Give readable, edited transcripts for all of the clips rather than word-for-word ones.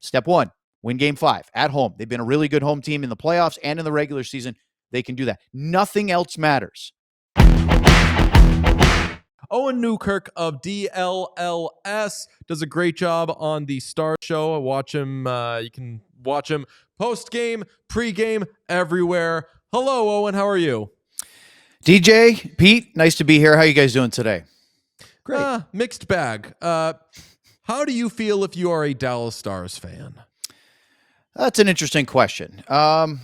Step one, win game 5 at home. They've been a really good home team in the playoffs and in the regular season. They can do that. Nothing else matters. Owen Newkirk of DLLS does a great job on the Star Show. Watch him. You can watch him post-game, pre-game, everywhere. Hello, Owen. How are you? DJ, Pete, nice to be here. How you guys doing today? Great. Mixed bag. How do you feel if you are a Dallas Stars fan? That's an interesting question. I'm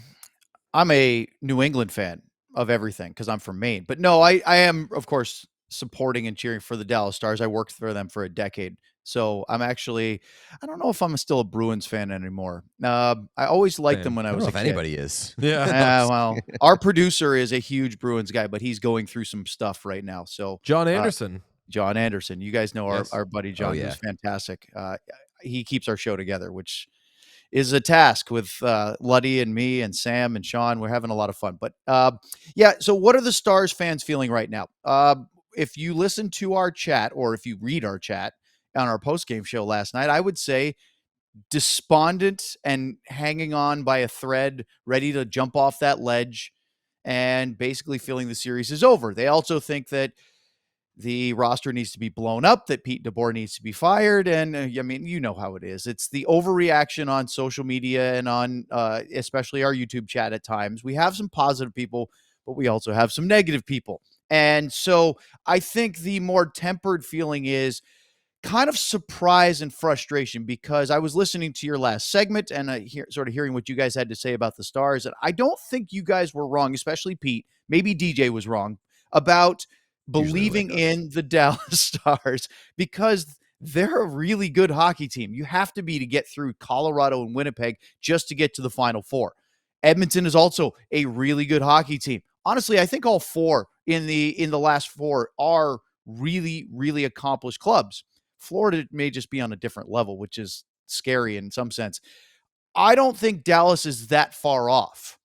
a New England fan of everything because I'm from Maine. But no, I am, of course, supporting and cheering for the Dallas Stars. I worked for them for a decade. So I'm actually, I don't know if I'm still a Bruins fan anymore. I always liked them when I was a kid. Anybody is. Yeah. Well, our producer is a huge Bruins guy, but he's going through some stuff right now. So John Anderson. John Anderson. You guys know Yes. our buddy John, yeah. who's fantastic. He keeps our show together, which is a task with Luddy and me and Sam and Sean. We're having a lot of fun. But yeah, so what are the Stars fans feeling right now? If you listen to our chat or if you read our chat on our post-game show last night, I would say despondent and hanging on by a thread, ready to jump off that ledge and basically feeling the series is over. They also think that the roster needs to be blown up, that Pete DeBoer needs to be fired. And I mean, you know how it is. It's the overreaction on social media and on especially our YouTube chat at times. We have some positive people, but we also have some negative people. And so I think the more tempered feeling is kind of surprise and frustration, because I was listening to your last segment and sort of hearing what you guys had to say about the Stars. And I don't think you guys were wrong, especially Pete. Maybe DJ was wrong about believing in the Dallas Stars, because they're a really good hockey team. You have to be to get through Colorado and Winnipeg just to get to the Final Four. Edmonton is also a really good hockey team. Honestly, I think all four in the last four are really, really accomplished clubs. Florida may just be on a different level, which is scary in some sense. I don't think Dallas is that far off.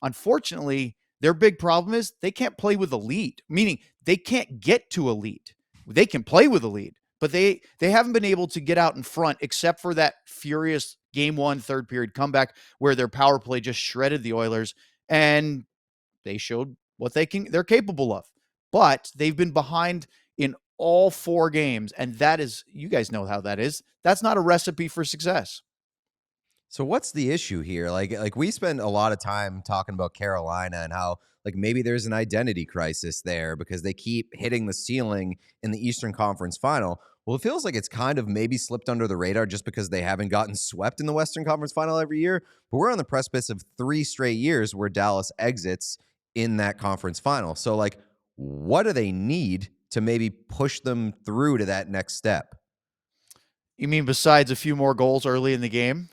Unfortunately, their big problem is they can't play with a lead, meaning they can't get to a lead. They can play with a lead, but they haven't been able to get out in front except for that furious game 1 third period comeback where their power play just shredded the Oilers, and they showed what they're capable of. But they've been behind in all 4 games, and that is, you guys know how that is. That's not a recipe for success. So what's the issue here? Like we spend a lot of time talking about Carolina and how like maybe there's an identity crisis there because they keep hitting the ceiling in the Eastern Conference Final. Well, it feels like it's kind of maybe slipped under the radar just because they haven't gotten swept in the Western Conference Final every year. But we're on the precipice of 3 straight years where Dallas exits in that conference final. So like, what do they need to maybe push them through to that next step? You mean besides a few more goals early in the game?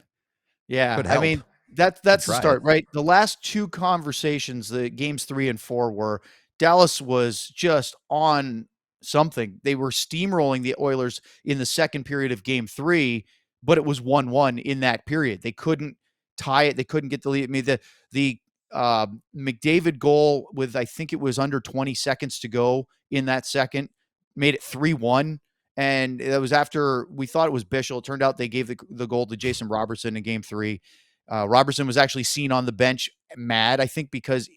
Yeah, Could help. I mean, that's the Try start, it. right? The last 2 conversations, the games 3 and 4, were Dallas was just on something. They were steamrolling the Oilers in the second period of game 3, but it was 1-1 in that period. They couldn't tie it. They couldn't get the lead. I mean, the McDavid goal with, I think it was under 20 seconds to go in that second, made it 3-1. And that was after we thought it was Bischel. It turned out they gave the goal to Jason Robertson in game 3. Robertson was actually seen on the bench mad, I think, because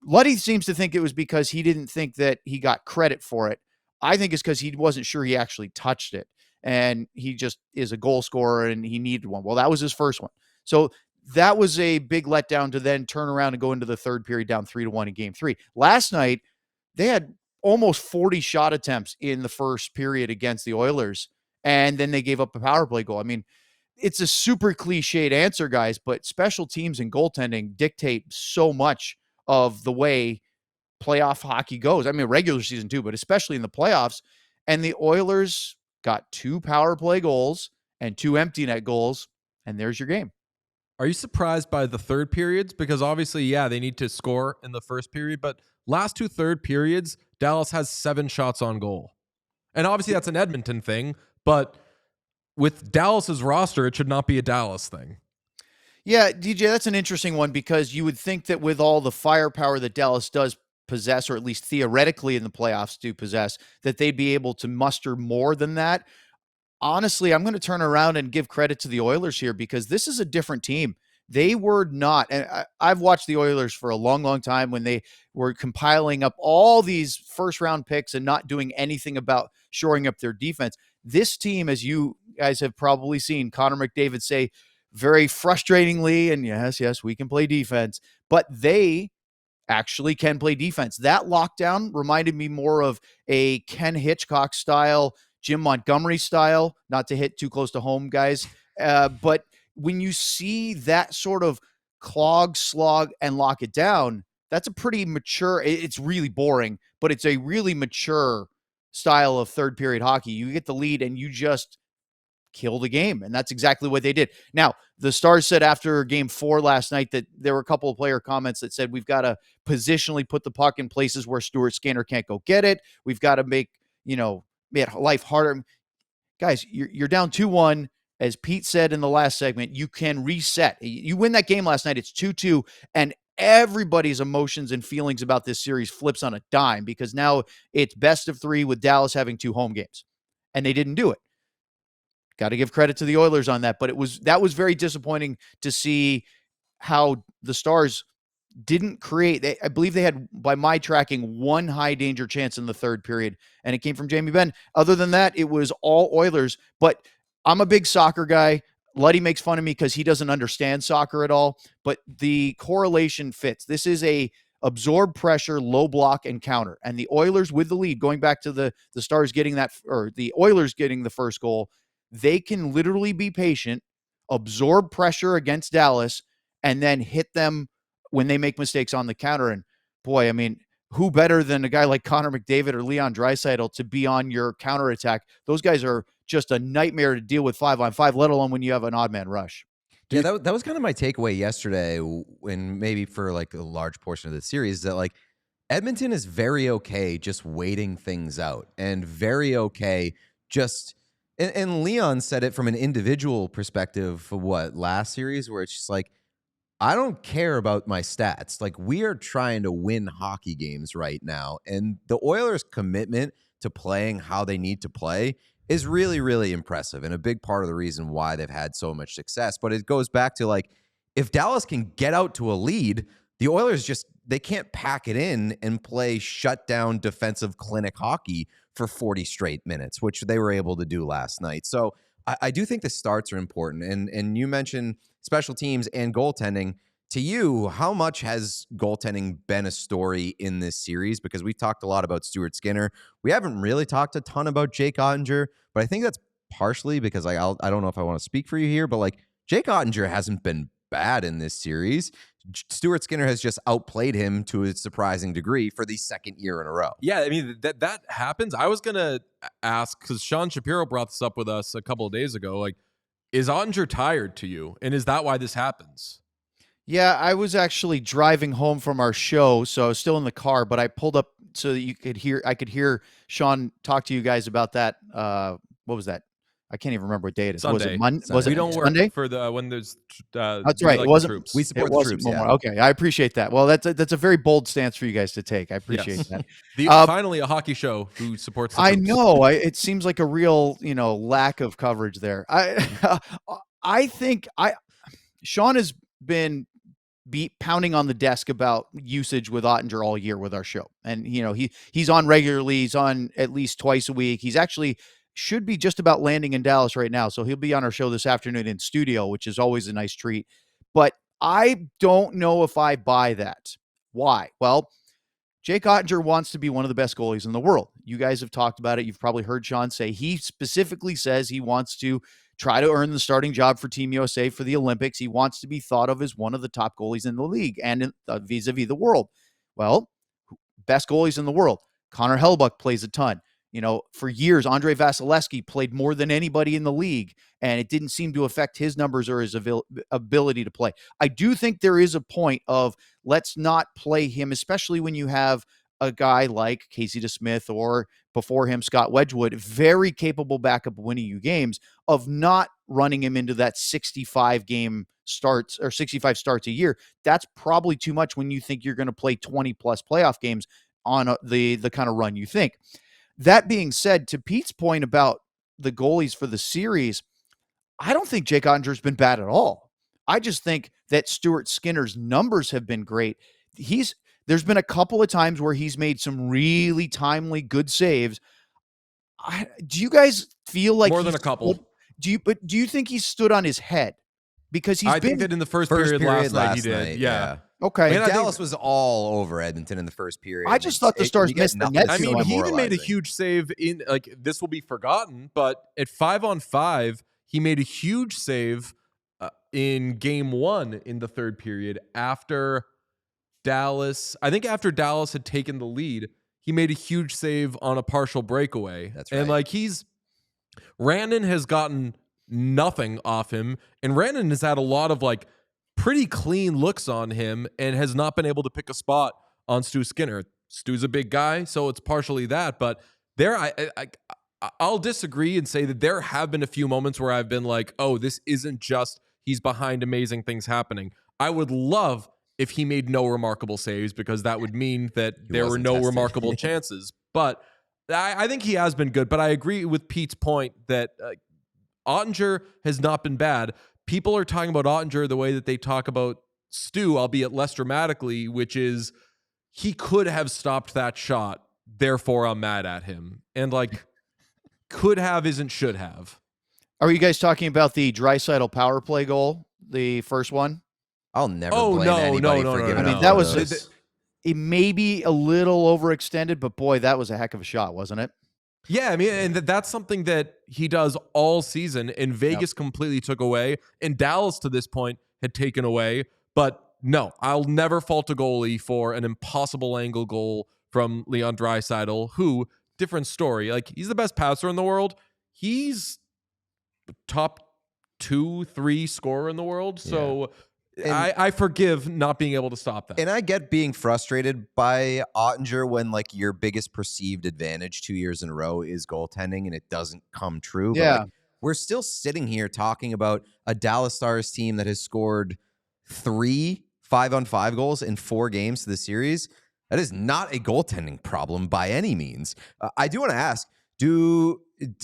Luddy seems to think it was because he didn't think that he got credit for it. I think it's because he wasn't sure he actually touched it. And he just is a goal scorer and he needed one. Well, that was his first one. So that was a big letdown to then turn around and go into the third period down 3-1 in game 3. Last night, they had almost 40 shot attempts in the first period against the Oilers, and then they gave up a power play goal. I mean, it's a super cliched answer, guys, but special teams and goaltending dictate so much of the way playoff hockey goes. I mean, regular season too, but especially in the playoffs. And the Oilers got 2 power play goals and 2 empty net goals, and there's your game. Are you surprised by the third periods? Because obviously, yeah, they need to score in the first period, but last 2 third periods, Dallas has 7 shots on goal. And obviously that's an Edmonton thing, but with Dallas's roster, it should not be a Dallas thing. Yeah, DJ, that's an interesting one, because you would think that with all the firepower that Dallas does possess, or at least theoretically in the playoffs do possess, that they'd be able to muster more than that. honestly, I'm going to turn around and give credit to the Oilers here because this is a different team. They were not, and I've watched the Oilers for a long, long time when they were compiling up all these first round picks and not doing anything about shoring up their defense. This team, as you guys have probably seen Connor McDavid say very frustratingly, and yes, we can play defense, but they actually can play defense. That lockdown reminded me more of a Ken Hitchcock style, Jim Montgomery style, not to hit too close to home, guys. But when you see that sort of clog, slog, and lock it down, that's a pretty mature, it's really boring, but it's a really mature style of third period hockey. You get the lead and you just kill the game. And that's exactly what they did. Now, the Stars said after game 4 last night that there were a couple of player comments that said we've got to positionally put the puck in places where Stuart Skinner can't go get it. We've got to make life harder. Guys, you're down 2-1. As Pete said in the last segment, you can reset. You win that game last night, it's 2-2, and everybody's emotions and feelings about this series flips on a dime because now it's best of 3 with Dallas having 2 home games. And they didn't do it. Got to give credit to the Oilers on that, but that was very disappointing to see how the Stars didn't create. I believe they had, by my tracking, 1 high danger chance in the third period, and it came from Jamie Benn. Other than that, it was all Oilers. But I'm a big soccer guy. Luddy makes fun of me because he doesn't understand soccer at all, but the correlation fits. This is a absorb pressure, low block, and counter. And the Oilers with the lead, going back to the Stars getting that, or the Oilers getting the first goal, they can literally be patient, absorb pressure against Dallas, and then hit them when they make mistakes on the counter. And boy, I mean, who better than a guy like Connor McDavid or Leon Draisaitl to be on your counterattack? Those guys are just a nightmare to deal with 5-on-5, let alone when you have an odd man rush. Yeah, that was kind of my takeaway yesterday, when maybe for like a large portion of the series, that like Edmonton is very okay just waiting things out and very okay just. And Leon said it from an individual perspective for last series, where it's just like, I don't care about my stats. Like, we are trying to win hockey games right now. And the Oilers' commitment to playing how they need to play is really, really impressive. And a big part of the reason why they've had so much success. But it goes back to, like, if Dallas can get out to a lead, the Oilers they can't pack it in and play shutdown defensive clinic hockey for 40 straight minutes, which they were able to do last night. So I do think the starts are important. And you mentioned special teams and goaltending. To you, how much has goaltending been a story in this series? Because we've talked a lot about Stuart Skinner. We haven't really talked a ton about Jake Oettinger, but I think that's partially because I don't know if I want to speak for you here, but like Jake Oettinger hasn't been bad in this series. Stuart Skinner has just outplayed him to a surprising degree for the second year in a row. Yeah, I mean, that happens. I was going to ask, because Sean Shapiro brought this up with us a couple of days ago, like, is Oettinger tired to you? And is that why this happens? Yeah, I was actually driving home from our show, so I was still in the car, but I pulled up so that I could hear Sean talk to you guys about that. What was that? I can't even remember what day it is. Sunday. Was it Monday? Sunday. We don't Sunday? work for the when there's. That's right. Like it wasn't. Troops. We support the troops. Yeah. Okay, I appreciate that. Well, that's a very bold stance for you guys to take. I appreciate that. Finally, a hockey show who supports the I troops. know. It seems like a real lack of coverage there. I think Sean has been pounding on the desk about usage with Oettinger all year with our show. And, he's on regularly. He's on at least twice a week. He's actually should be just about landing in Dallas right now. So he'll be on our show this afternoon in studio, which is always a nice treat. But I don't know if I buy that. Why? Well, Jake Oettinger wants to be one of the best goalies in the world. You guys have talked about it. You've probably heard Sean say he specifically says he wants to try to earn the starting job for Team USA for the Olympics. He wants to be thought of as one of the top goalies in the league and vis-a-vis the world. Well, best goalies in the world. Connor Hellebuyck plays a ton. For years, Andrei Vasilevsky played more than anybody in the league, and it didn't seem to affect his numbers or his ability to play. I do think there is a point of let's not play him, especially when you have a guy like Casey DeSmith or before him, Scott Wedgwood, very capable backup winning you games, of not running him into that 65 game starts or 65 starts a year. That's probably too much when you think you're going to play 20 plus playoff games on the kind of run you think. That being said, to Pete's point about the goalies for the series, I don't think Jake Ottinger's been bad at all. I just think that Stuart Skinner's numbers have been great. There's been a couple of times where he's made some really timely, good saves. Do you guys feel like more than a couple? Do you think he stood on his head? Because I think that in the first period last night he did. Yeah. Okay. Like Dallas was all over Edmonton in the first period. I just thought the Stars missed the net. I mean, he even made a huge save in, like, this will be forgotten, but at 5-on-5, he made a huge save in game 1 in the third period after Dallas. I think after Dallas had taken the lead, he made a huge save on a partial breakaway. That's right. And like Rantanen has gotten nothing off him, and Rantanen has had a lot of like pretty clean looks on him and has not been able to pick a spot on Stu Skinner. Stu's a big guy, so it's partially that, but I'll disagree and say that there have been a few moments where I've been like, oh, this isn't just he's behind amazing things happening. I would love if he made no remarkable saves, because that would mean that there were no remarkable chances. But I think he has been good. But I agree with Pete's point that Oettinger has not been bad. People are talking about Oettinger the way that they talk about Stu, albeit less dramatically, which is he could have stopped that shot, therefore I'm mad at him. And like, could have isn't should have. Are you guys talking about the Draisaitl power play goal, the first one? I'll never blame anybody for giving I mean, that was it may be a little overextended, but boy, that was a heck of a shot, wasn't it? Yeah, I mean, and that's something that he does all season, and Vegas completely took away, and Dallas to this point had taken away. But no, I'll never fault a goalie for an impossible angle goal from Leon Draisaitl, who, different story. Like, he's the best passer in the world. He's top 2-3 scorer in the world. So I forgive not being able to stop that. And I get being frustrated by Oettinger when like your biggest perceived advantage 2 years in a row is goaltending and it doesn't come true. Yeah. But like, we're still sitting here talking about a Dallas Stars team that has scored 3 5-on-5 goals in 4 games to the series. That is not a goaltending problem by any means. I do want to ask,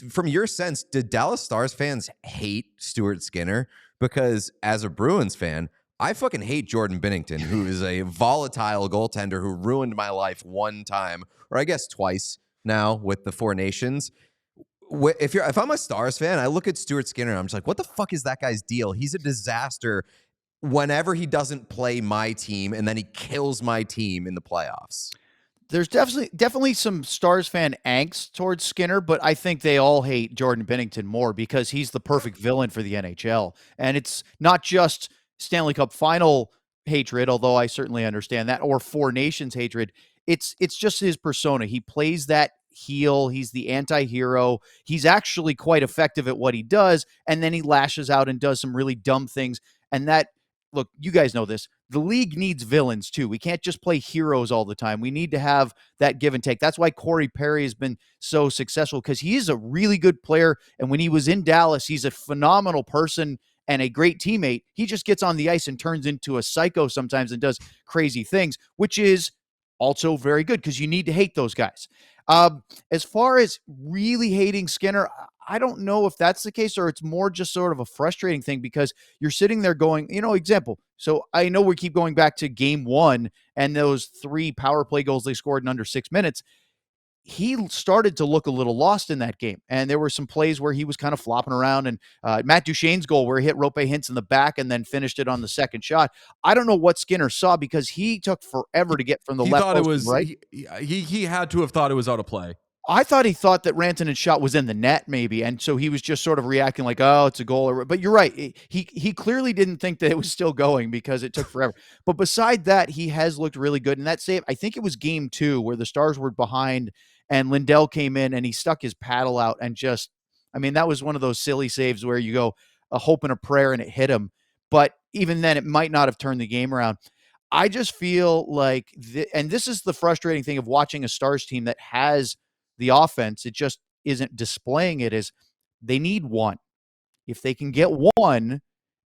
from your sense, did Dallas Stars fans hate Stuart Skinner? Because as a Bruins fan, I fucking hate Jordan Binnington, who is a volatile goaltender who ruined my life one time, or I guess twice now with the Four Nations. If I'm a Stars fan, I look at Stuart Skinner and I'm just like, what the fuck is that guy's deal? He's a disaster whenever he doesn't play my team, and then he kills my team in the playoffs. There's definitely some Stars fan angst towards Skinner, but I think they all hate Jordan Binnington more because he's the perfect villain for the NHL. And it's not just Stanley Cup final hatred, although I certainly understand that, or Four Nations hatred. It's just his persona. He plays that heel. He's the anti-hero. He's actually quite effective at what he does, and then he lashes out and does some really dumb things. And that, look, you guys know this. The league needs villains too. We can't just play heroes all the time. We need to have that give and take. That's why Corey Perry has been so successful, because he's a really good player. And when he was in Dallas, he's a phenomenal person and a great teammate. He just gets on the ice and turns into a psycho sometimes and does crazy things, which is also very good because you need to hate those guys. As far as really hating Skinner, I don't know if that's the case, or it's more just sort of a frustrating thing because you're sitting there going, example. So I know we keep going back to game 1 and those 3 power play goals they scored in under 6 minutes. He started to look a little lost in that game. And there were some plays where he was kind of flopping around, and Matt Duchene's goal where he hit Roope Hintz in the back and then finished it on the second shot. I don't know what Skinner saw because he took forever to get from the left post, right? He had to have thought it was out of play. I thought he thought that Rantanen's shot was in the net maybe. And so he was just sort of reacting like, oh, it's a goal. But you're right. He clearly didn't think that it was still going because it took forever. But beside that, he has looked really good. And that save, I think it was game 2 where the Stars were behind and Lindell came in and he stuck his paddle out and just, that was one of those silly saves where you go a hope and a prayer and it hit him. But even then, it might not have turned the game around. I just feel like, and this is the frustrating thing of watching a Stars team that has the offense, it just isn't displaying it, is they need one. If they can get one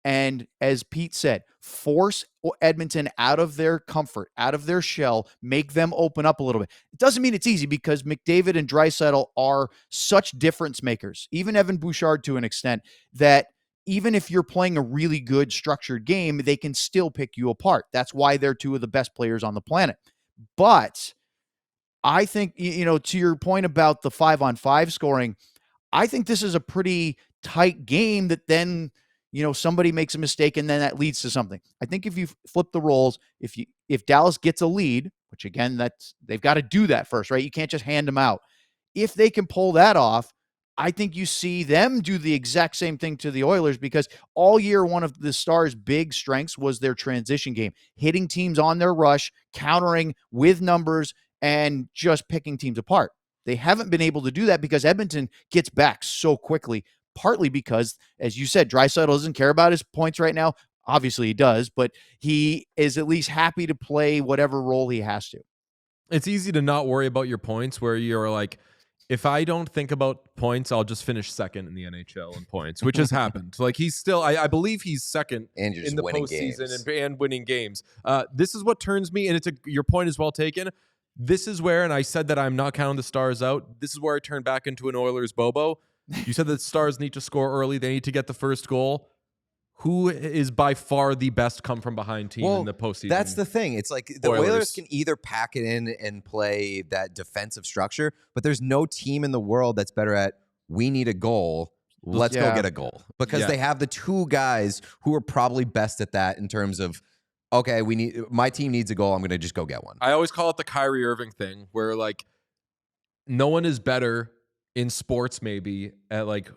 and, as Pete said, force Edmonton out of their comfort, out of their shell, make them open up a little bit. It doesn't mean it's easy because McDavid and Draisaitl are such difference makers, even Evan Bouchard to an extent, that even if you're playing a really good structured game, they can still pick you apart. That's why they're two of the best players on the planet. But I think, to your point about the 5-on-5 scoring, I think this is a pretty tight game that then, somebody makes a mistake and then that leads to something. I think if you flip the roles, if Dallas gets a lead, which again, they've got to do that first, right? You can't just hand them out. If they can pull that off, I think you see them do the exact same thing to the Oilers, because all year, one of the Stars' big strengths was their transition game, hitting teams on their rush, countering with numbers, and just picking teams apart. They haven't been able to do that because Edmonton gets back so quickly, partly because, as you said, Draisaitl doesn't care about his points right now. Obviously he does, but he is at least happy to play whatever role he has to. It's easy to not worry about your points, where you're like, if I don't think about points, I'll just finish second in the NHL in points, which has happened. Like, he's still, I believe he's second And you're in just the winning postseason games. and winning games. This is what turns me, and your point is well taken. This is where, and I said that I'm not counting the Stars out, this is where I turn back into an Oilers Bobo. You said that Stars need to score early. They need to get the first goal. Who is by far the best come-from-behind team in the postseason? That's the thing. It's like the Oilers. Oilers can either pack it in and play that defensive structure, but there's no team in the world that's better at, we need a goal, let's go get a goal. Because they have the two guys who are probably best at that in terms of, okay, my team needs a goal, I'm going to just go get one. I always call it the Kyrie Irving thing, where like no one is better in sports maybe at like,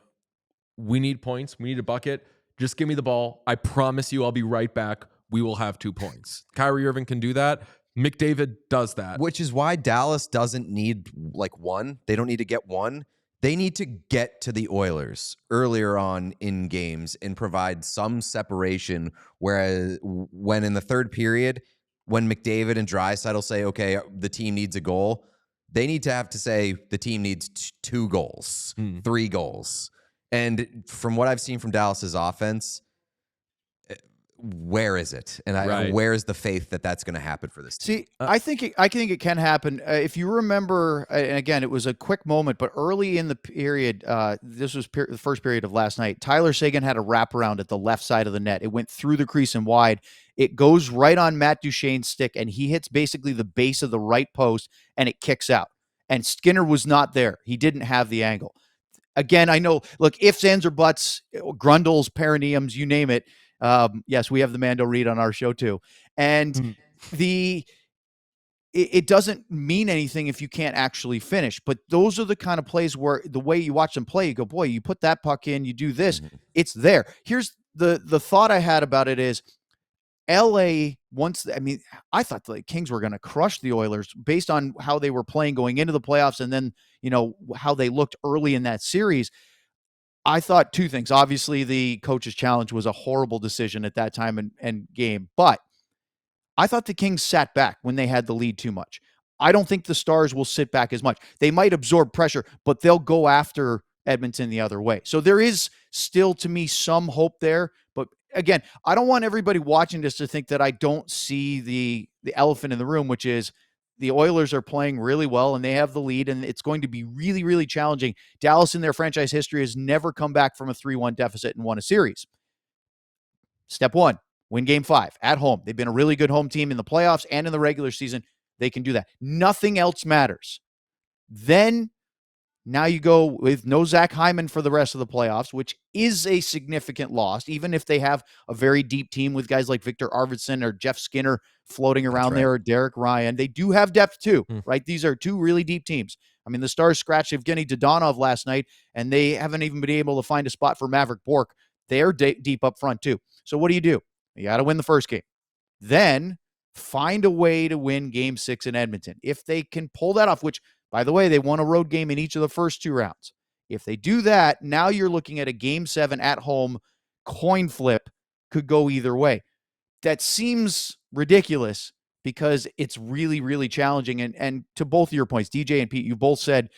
we need points, we need a bucket. Just give me the ball. I promise you I'll be right back. We will have 2 points. Kyrie Irving can do that. McDavid does that. Which is why Dallas doesn't need like one. They don't need to get one. They need to get to the Oilers earlier on in games and provide some separation. Whereas when in the third period, when McDavid and Draisaitl say, okay, the team needs a goal, they need to have to say the team needs 2 goals, 3 goals. And from what I've seen from Dallas's offense, where is it? And where is the faith that that's going to happen for this team? See, I think it can happen. If you remember, and again, it was a quick moment, but early in the period, this was the first period of last night, Tyler Seguin had a wraparound at the left side of the net. It went through the crease and wide. It goes right on Matt Duchene's stick, and he hits basically the base of the right post, and it kicks out. And Skinner was not there. He didn't have the angle. Again, I know, look, ifs, ands, or buts, grundles, perineums, you name it. Yes, we have the Mando Reed on our show too. And it doesn't mean anything if you can't actually finish. But those are the kind of plays where the way you watch them play, you go, boy, you put that puck in, you do this, it's there. Here's the thought I had about it is, LA, I thought the Kings were going to crush the Oilers based on how they were playing going into the playoffs, and then, how they looked early in that series. I thought 2 things. Obviously, the coach's challenge was a horrible decision at that time and game, but I thought the Kings sat back when they had the lead too much. I don't think the Stars will sit back as much. They might absorb pressure, but they'll go after Edmonton the other way. So there is still, to me, some hope there. But again, I don't want everybody watching this to think that I don't see the elephant in the room, which is the Oilers are playing really well and they have the lead, and it's going to be really, really challenging. Dallas in their franchise history has never come back from a 3-1 deficit and won a series. Step 1, win game 5 at home. They've been a really good home team in the playoffs and in the regular season. They can do that. Nothing else matters. Then now you go with no Zach Hyman for the rest of the playoffs, which is a significant loss, even if they have a very deep team with guys like Victor Arvidsson or Jeff Skinner floating around there, or Derek Ryan. They do have depth too, right? These are 2 really deep teams. I mean, the Stars scratched Evgeny Dodonov last night, and they haven't even been able to find a spot for Maverick Bourque. They're deep up front too. So what do? You got to win the first game. Then find a way to win game 6 in Edmonton. If they can pull that off, which, by the way, they won a road game in each of the first 2 rounds. If they do that, now you're looking at a game 7 at home coin flip, could go either way. That seems ridiculous because it's really, really challenging. And to both of your points, DJ and Pete, you both said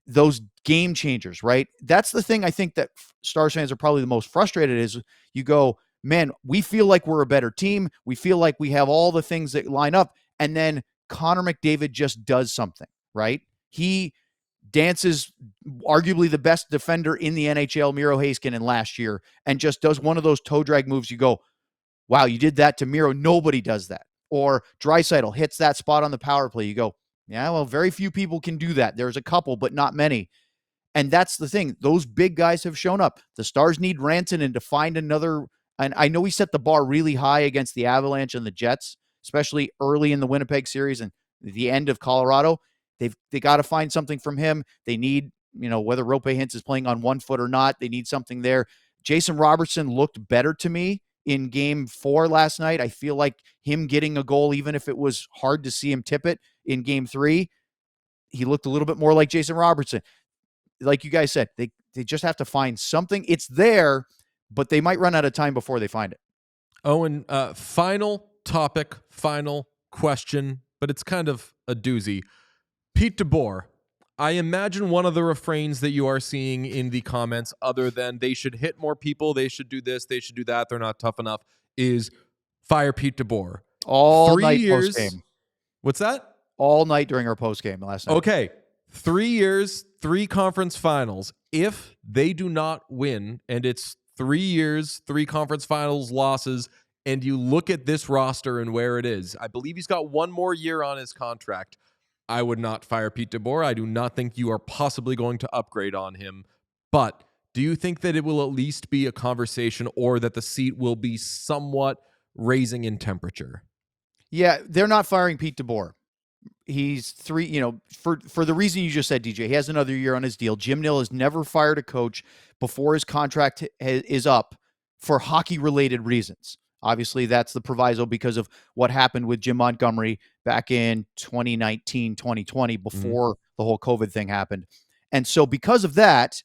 those game changers, right? That's the thing I think that Stars fans are probably the most frustrated is you go, man, we feel like we're a better team. We feel like we have all the things that line up. And then Connor McDavid just does something, right? He dances arguably the best defender in the NHL, Miro Heiskanen, last year, and just does one of those toe drag moves. You go, wow, you did that to Miro. Nobody does that. Or Draisaitl hits that spot on the power play. You go, yeah, well, very few people can do that. There's a couple, but not many. And that's the thing. Those big guys have shown up. The Stars need Rantanen to find another. And I know he set the bar really high against the Avalanche and the Jets, especially early in the Winnipeg series and the end of Colorado. They got to find something from him. They need, whether Roope Hintz is playing on 1 foot or not, they need something there. Jason Robertson looked better to me in game 4 last night. I feel like him getting a goal, even if it was hard to see him tip it in game 3, he looked a little bit more like Jason Robertson. Like you guys said, they just have to find something. It's there, but they might run out of time before they find it. Owen, final topic, final question, but it's kind of a doozy. Pete DeBoer, I imagine one of the refrains that you are seeing in the comments, other than they should hit more people, they should do this, they should do that, they're not tough enough, is fire Pete DeBoer. All 3 night post-game. What's that? All night during our post-game last night. Okay. 3 years, 3 conference finals. If they do not win, and it's 3 years, 3 conference finals losses, and you look at this roster and where it is, I believe he's got 1 more year on his contract. I would not fire Pete DeBoer. I do not think you are possibly going to upgrade on him. But do you think that it will at least be a conversation, or that the seat will be somewhat raising in temperature? Yeah, they're not firing Pete DeBoer. He's 3, for the reason you just said, DJ, he has another year on his deal. Jim Nill has never fired a coach before his contract is up for hockey-related reasons. Obviously, that's the proviso because of what happened with Jim Montgomery back in 2019, 2020, before the whole COVID thing happened. And so because of that,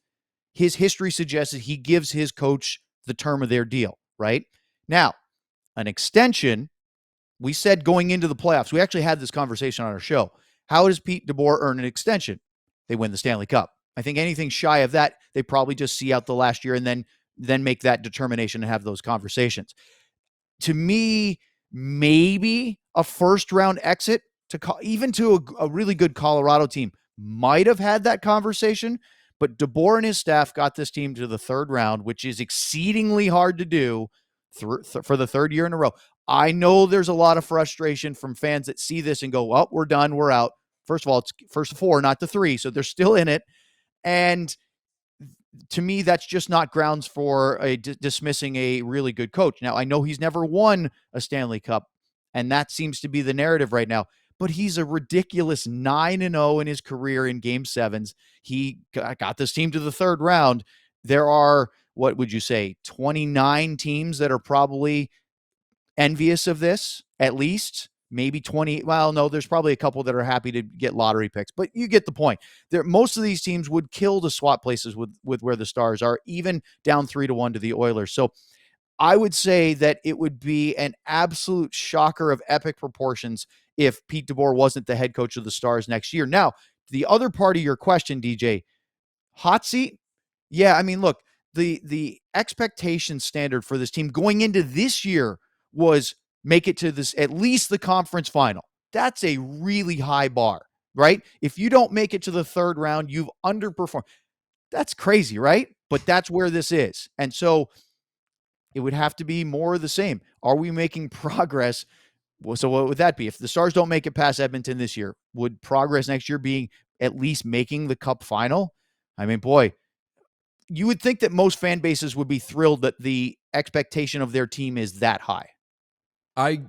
his history suggests that he gives his coach the term of their deal, right? Now, an extension, we said going into the playoffs, we actually had this conversation on our show. How does Pete DeBoer earn an extension? They win the Stanley Cup. I think anything shy of that, they probably just see out the last year and then make that determination and have those conversations. To me, maybe a first-round exit even to a really good Colorado team might have had that conversation, but DeBoer and his staff got this team to the 3rd round, which is exceedingly hard to do for the 3rd year in a row. I know there's a lot of frustration from fans that see this and go, well, we're done, we're out. First of all, it's first 4, not the 3, so they're still in it. And to me, that's just not grounds for dismissing a really good coach. Now, I know he's never won a Stanley Cup, and that seems to be the narrative right now, but he's a ridiculous 9-0 in his career in Game 7s. He got this team to the 3rd round. There are, what would you say, 29 teams that are probably envious of this, at least. Maybe 20. Well, no, there's probably a couple that are happy to get lottery picks, but you get the point. Most of these teams would kill to swap places with where the Stars are, even down 3-1 to the Oilers. So I would say that it would be an absolute shocker of epic proportions if Pete DeBoer wasn't the head coach of the Stars next year. Now, the other part of your question, DJ, hot seat? Yeah, I mean, look, the expectation standard for this team going into this year was make it to this, at least the conference final. That's a really high bar, right? If you don't make it to the 3rd round, you've underperformed. That's crazy, right? But that's where this is. And so it would have to be more of the same. Are we making progress? Well, so what would that be? If the Stars don't make it past Edmonton this year, would progress next year being at least making the Cup final? I mean, boy, you would think that most fan bases would be thrilled that the expectation of their team is that high. I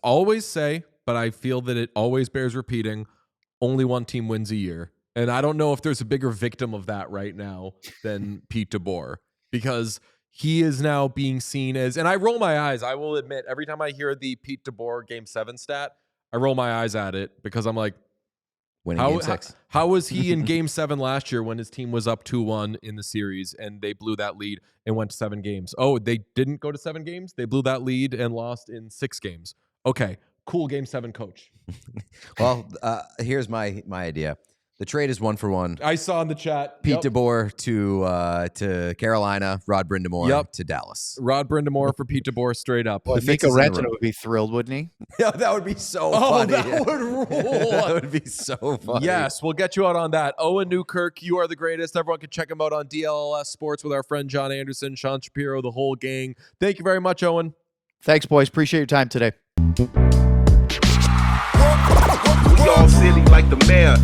always say, but I feel that it always bears repeating, only one team wins a year. And I don't know if there's a bigger victim of that right now than Pete DeBoer, because he is now being seen as, and I roll my eyes, I will admit, every time I hear the Pete DeBoer Game 7 stat, I roll my eyes at it because I'm like, winning Game 6. How was he in Game 7 last year when his team was up 2-1 in the series and they blew that lead and went to 7 games? Oh, they didn't go to 7 games? They blew that lead and lost in 6 games. Okay, cool Game 7 coach. Well, here's my idea. The trade is 1-for-1. I saw in the chat. Pete DeBoer to Carolina, Rod Brindamore to Dallas. Rod Brindamore for Pete DeBoer straight up. Well, Mikko Rantanen would be thrilled, wouldn't he? Yeah, that would be so funny. That would rule. That would be so funny. Yes, we'll get you out on that. Owen Newkirk, you are the greatest. Everyone can check him out on DLLS Sports with our friend John Anderson, Sean Shapiro, the whole gang. Thank you very much, Owen. Thanks, boys. Appreciate your time today. We all silly like the mayor.